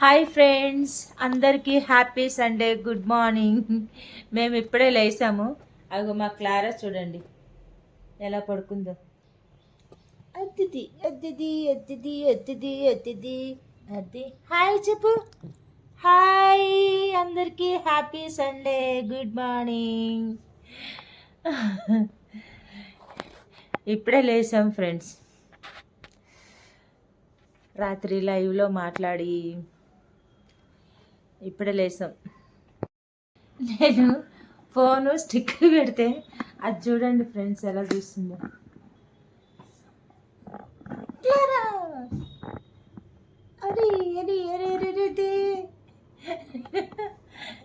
Hi friends, అందరికీ happy Sunday. Good morning. మేము ఇప్పుడే లేసాము. అగో మా క్లారా చూడండి ఎలా పడుకుందో. అద్దిది అద్దిది అద్దిది అద్దిది అద్దిది అద్ది. హాయ్ చెప్పు. హాయ్ అందరికీ హ్యాపీ సండే. Good morning. ఇప్పుడే లేసాం ఫ్రెండ్స్. రాత్రి లైవ్లో మాట్లాడి ఇప్పుడే లేసాం. నేను ఫోను స్టిక్కర్ పెడితే అది చూడండి ఫ్రెండ్స్ ఎలా చూస్తుందో. అది అది అరే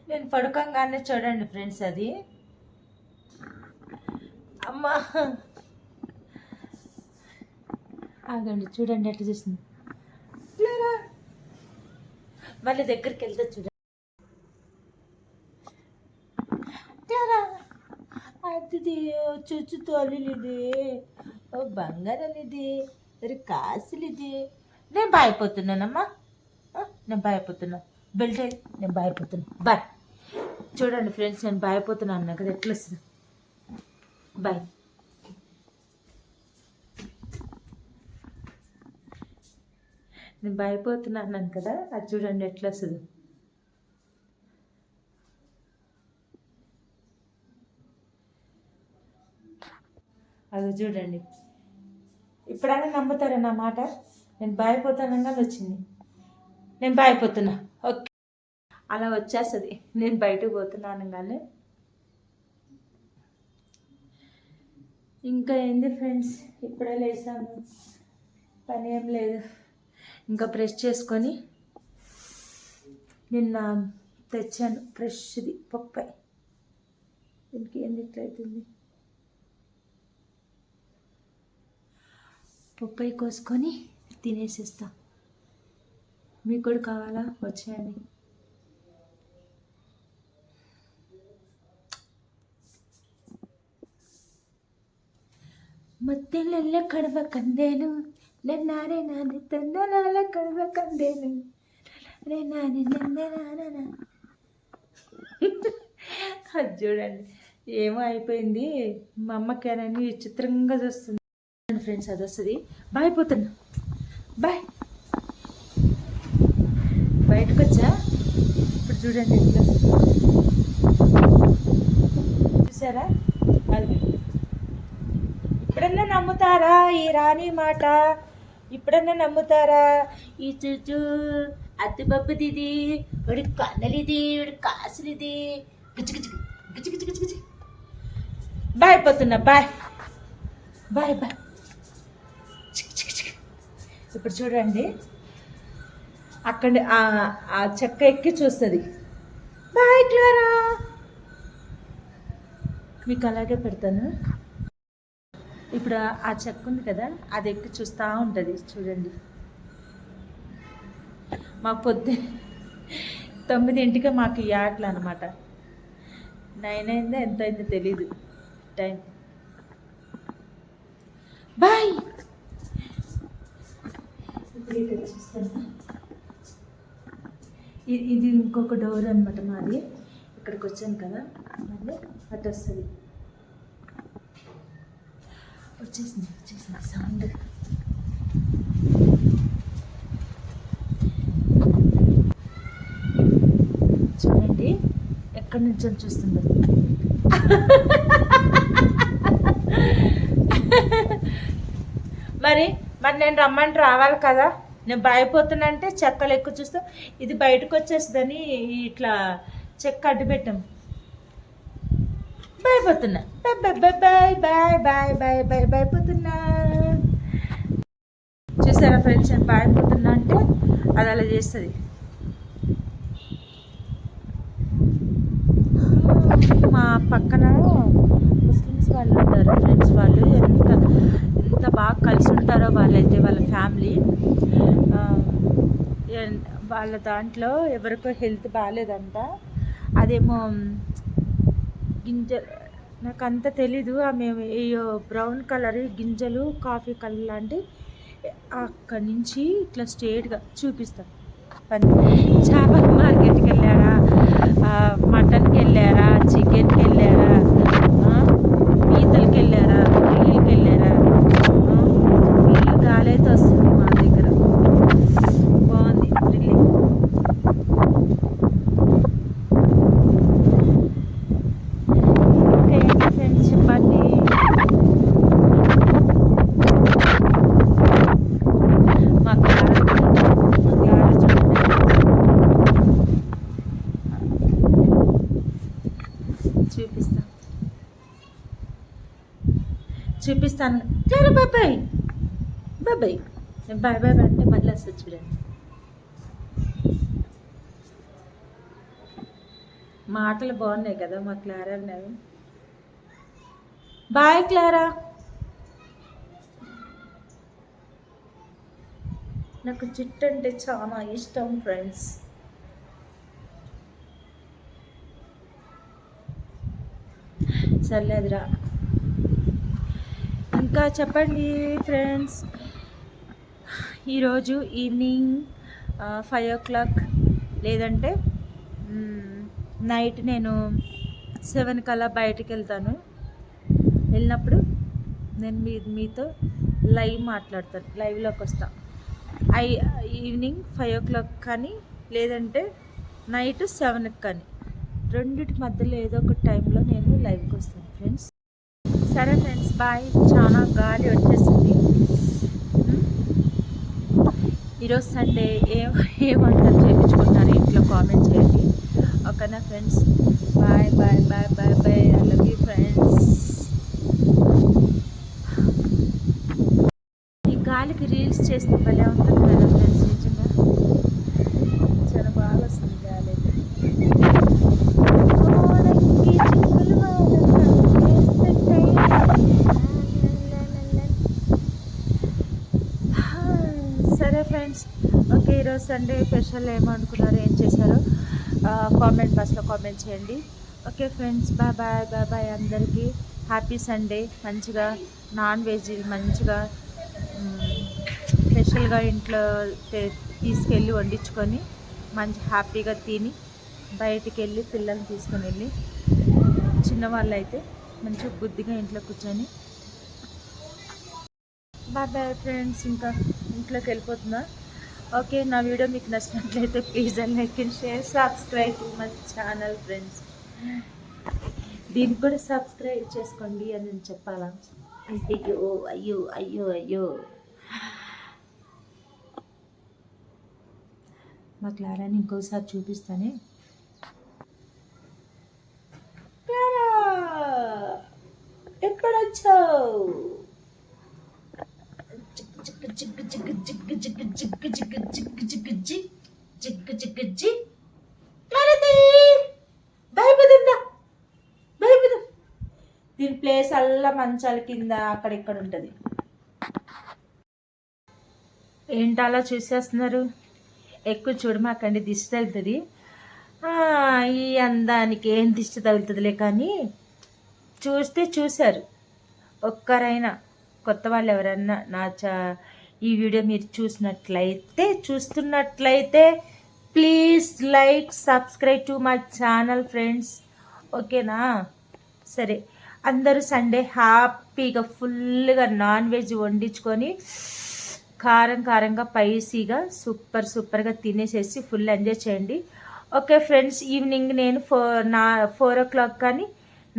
నేను పడుకోగానే చూడండి ఫ్రెండ్స్ అది. అమ్మా ఆగండి, చూడండి ఎట్లా చూస్తుంది. మళ్ళీ దగ్గరికి వెళ్తే చూడండి. అది చుచ్చు తోలిది, ఓ బంగారం ఇది, మరి కాసులు ఇది. నేను భయపోతున్నానమ్మా, నేను భయపోతున్నా. బెల్ట్ నేను భయపోతున్నా. బాయ్. చూడండి ఫ్రెండ్స్, నేను భయపోతున్నాను అన్నా కదా, ఎట్లా వస్తుంది. బాయ్. నేను భయపోతున్నాను కదా, అది చూడండి ఎట్లా వస్తుంది. అది చూడండి. ఇప్పుడైనా నమ్ముతారా నా మాట? నేను భయపోతానన్నా వచ్చింది. నేను భయపోతున్నా. ఓకే, అలా వచ్చేస్తుంది. నేను బయటకు పోతున్నాను కానీ. ఇంకా ఏంది ఫ్రెండ్స్, ఇప్పుడే లేసాము, పని ఏం లేదు. ఇంకా బ్రష్ చేసుకొని నిన్న తెచ్చాను ఫ్రెష్ది పప్పాయి. దీనికి ఎందుకు ఇట్లయితుంది? పప్పాయి కోసుకొని తినేసేస్తా. మీకు కూడా కావాలా? వచ్చేయండి. ముత్తెల్ల కడవ కందేను, నన్నారే నాని తందనాల కడవ కందేను, రే నాని నందనాన. అది చూడండి ఏమో అయిపోయింది. మా అమ్మకేనని విచిత్రంగా చూస్తుంది ఫ్రెండ్స్. అది వస్తుంది. భయపోతున్నా. బాయ్. బయటకు వచ్చా. ఇప్పుడు చూడండి ఎట్లా చూసారా? అది ఇప్పుడన్నా నమ్ముతారా ఈ రాణి మాట? ఇప్పుడన్నా నమ్ముతారా? ఈ చూచు అత్తిపప్పుది, వాడి కన్నలిది, వాడి కాసులిది. గిచ్చిగిచ్చి గిచ్చిగిచ్చి గిచ్చిగిచ్చి. భయపోతున్నా. Bye bye bye. ఇప్పుడు చూడండి, అక్కడ ఆ చెక్క ఎక్కి చూస్తుంది. Bye Clara. మీకు అలాగే పెడతాను. ఇప్పుడు ఆ చెక్క ఉంది కదా, అది ఎక్కి చూస్తూ ఉంటుంది. చూడండి, మాకు 9 మాకు ఈ ఆటలు అనమాట. 9 అయిందో ఎంత అయిందో తెలీదు టైం. బాయ్. ఇప్పుడు ఇక్కడ చూస్తాను. ఇది ఇంకొక డోర్ అనమాట మాది. ఇక్కడికి వచ్చాను కదా, మళ్ళీ అటు వస్తుంది. వచ్చేసింది సౌండ్. చూడండి ఎక్కడి నుంచి చూస్తుందో. మరి నేను రమ్మంటే రావాలి కదా. నేను భయపోతున్నా అంటే చెక్కలు ఎక్కువ చూస్తా. ఇది బయటకు వచ్చేస్తుందని ఇట్లా చెక్క అడ్డు పెట్టాం. భయపోతున్నా. Bye bye bye bye bye bye భయపోతున్నా. చూసారా ఫ్రెండ్స్, నేను భయపోతున్నా అంటే అది అలా చేస్తుంది. మా పక్కన ముస్లిమ్స్ వాళ్ళు ఉంటారు ఫ్రెండ్స్. వాళ్ళు ఎంత బాగా కలిసి ఉంటారో వాళ్ళైతే, వాళ్ళ ఫ్యామిలీ. వాళ్ళ దాంట్లో ఎవరికో హెల్త్ బాగాలేదంట. అదేమో గింజలు, నాకు అంత తెలీదు. ఆమె బ్రౌన్ కలర్ గింజలు, కాఫీ కలర్ లాంటి. అక్కడి నుంచి ఇట్లా స్ట్రేట్గా చూపిస్తాను. చేపల మార్కెట్కి వెళ్ళారా, మటన్కి వెళ్ళారా, చికెన్కి వెళ్ళారా, పీతలకి వెళ్ళారా, రొయ్యలకి వెళ్ళారా? ఫుల్ గాలి అయితే వస్తుంది మా దగ్గర, బాగుంది థ్రిల్లింగ్. ఇంకా ఏంటి ఫ్రెండ్స్ చెప్పండి. మా క్లారా చూపిస్తాను క్లారా. బాబాయ్ బాబాయ్ బాయ్ బాయ్ అంటే మళ్ళీ వస్తుంది చూడండి. మాటలు బాగున్నాయి కదా మా క్లారా అన్నవి. Bye Clara. నాకు జుట్టు అంటే చాలా ఇష్టం ఫ్రెండ్స్. సర్లేదురా. ఇంకా చెప్పండి ఫ్రెండ్స్. ఈరోజు ఈవినింగ్ 5 o'clock లేదంటే నైట్ నేను 7 కల్లా బయటికి వెళ్తాను. వెళ్ళినప్పుడు నేను మీతో లైవ్ మాట్లాడతాను, లైవ్లోకి వస్తాను. ఈవినింగ్ 5 o'clock కానీ లేదంటే నైట్ 7కి కానీ, రెండిటి మధ్యలో ఏదో ఒక టైంలో నేను లైవ్కి వస్తాను ఫ్రెండ్స్. సరే ఫ్రెండ్స్ బాయ్. చాలా గాలి వచ్చేసింది. ఈరోజు సండే ఏ వంటలు చేయించుకుంటారు ఇంట్లో కామెంట్ చేయండి. ఓకేనా friends. Bye bye bye bye bye. I love you friends. ఈ గాలికి రీల్స్ చేస్తే భలే ఉంటుంది కదా ఫ్రెండ్స్. నిజంగా చాలా బాగా వస్తుంది గాలి. సరే ఫ్రెండ్స్. ఓకే, ఈరోజు సండే స్పెషల్ ఏమనుకున్నారు, ఏం చేశారో కామెంట్ బాక్స్లో కామెంట్ చేయండి. Okay friends, bye bye bye bye. అందరికీ హ్యాపీ సండే. మంచిగా నాన్ వెజ్ మంచిగా స్పెషల్గా ఇంట్లో తీసుకెళ్ళి వండించుకొని మంచి హ్యాపీగా తిని బయటికి వెళ్ళి పిల్లల్ని తీసుకొని వెళ్ళి, చిన్నవాళ్ళు అయితే మంచిగా బుద్ధిగా ఇంట్లో కూర్చొని. Bye bye friends. ఇంకా ఇంట్లోకి వెళ్ళిపోతున్నా. ఓకే, నా వీడియో మీకు నచ్చినట్లయితే please like and share, subscribe to my channel friends. దీనికి కూడా సబ్స్క్రైబ్ చేసుకోండి అని నేను చెప్పాలా? అయ్యో అయ్యో అయ్యో అయ్యో. మా క్లారాని ఇంకోసారి చూపిస్తానే. ఎక్కడొచ్చావు? చిక్కు చిక్కు చిక్కు చిక్కు చిక్కు చిక్కు చిక్కు చిక్కు చిక్కు చిక్ చిక్కు చిక్కు చిక్. భయపడిందా? భయపడు. దీని ప్లేస్ అల్లా మంచాల కింద అక్కడిక్కడ ఉంటుంది. ఏంటలా చూసేస్తున్నారు? ఎక్కువ చూడమాకండి, దిష్టి తగులుతుంది. ఈ అందానికి ఏం దిష్టి తగులుతుందిలే, కానీ చూస్తే చూశారు. ఒక్కరైనా కొత్త వాళ్ళు ఎవరన్నా ఈ వీడియో మీరు చూస్తున్నట్లయితే please like subscribe to my channel friends. ఓకేనా? సరే, అందరూ సండే హ్యాపీగా ఫుల్గా నాన్ వెజ్ వండించుకొని కారంగా స్పైసీగా సూపర్గా తినేసేసి ఫుల్ ఎంజాయ్ చేయండి. ఓకే ఫ్రెండ్స్, ఈవినింగ్ నేను 4 o'clock కానీ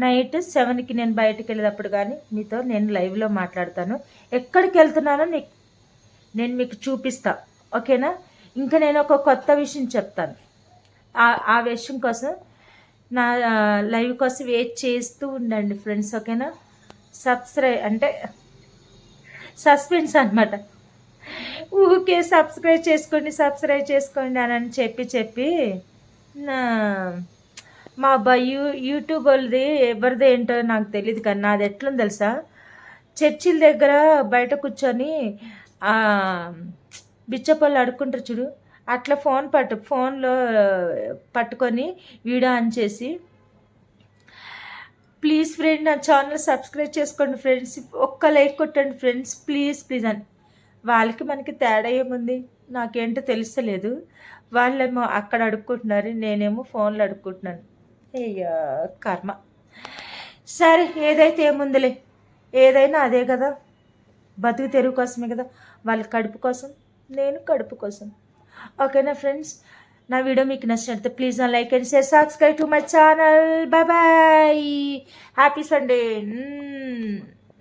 నైట్ 7కి నేను బయటకు వెళ్ళేటప్పుడు కానీ మీతో నేను లైవ్లో మాట్లాడతాను. ఎక్కడికి వెళ్తున్నానో నేను మీకు చూపిస్తా. ఓకేనా? ఇంకా నేను ఒక కొత్త విషయం చెప్తాను. ఆ విషయం కోసం నా లైవ్ కోసం వెయిట్ చేస్తూ ఉండండి ఫ్రెండ్స్. ఓకేనా? సబ్స్క్రైబ్ అంటే సస్పెన్స్ అనమాట. ఊకే సబ్స్క్రైబ్ చేసుకోండి అని చెప్పి మా యూట్యూబ్ వాళ్ళది ఎవరిది ఏంటో నాకు తెలియదు, కానీ నాది ఎట్లుంది తెలుసా? చర్చిల దగ్గర బయట కూర్చొని బిచ్చపళ్ళు అడుక్కుంటారు చూడు, అట్లా ఫోన్లో పట్టుకొని వీడియో ఆన్ చేసి, ప్లీజ్ ఫ్రెండ్ నా ఛానల్ సబ్స్క్రైబ్ చేసుకోండి ఫ్రెండ్స్, ఒక్క లైక్ కొట్టండి ఫ్రెండ్స్, ప్లీజ్ అని. వాళ్ళకి మనకి తేడా ఏముంది నాకేంటో తెలుస్తలేదు. వాళ్ళేమో అక్కడ అడుక్కుంటున్నారు, నేనేమో ఫోన్లో అడుక్కుంటున్నాను. అయ్యో కర్మ. సరే ఏదైతే ఏముందిలే, ఏదైనా అదే కదా, బతుకు తెరువు కోసమే కదా, వాళ్ళ కడుపు కోసం, నేను కడుపు కోసం. ఓకేనా ఫ్రెండ్స్, నా వీడియో మీకు నచ్చినట్లయితే ప్లీజ్ నా like and share, subscribe to my channel. Bye bye, happy Sunday.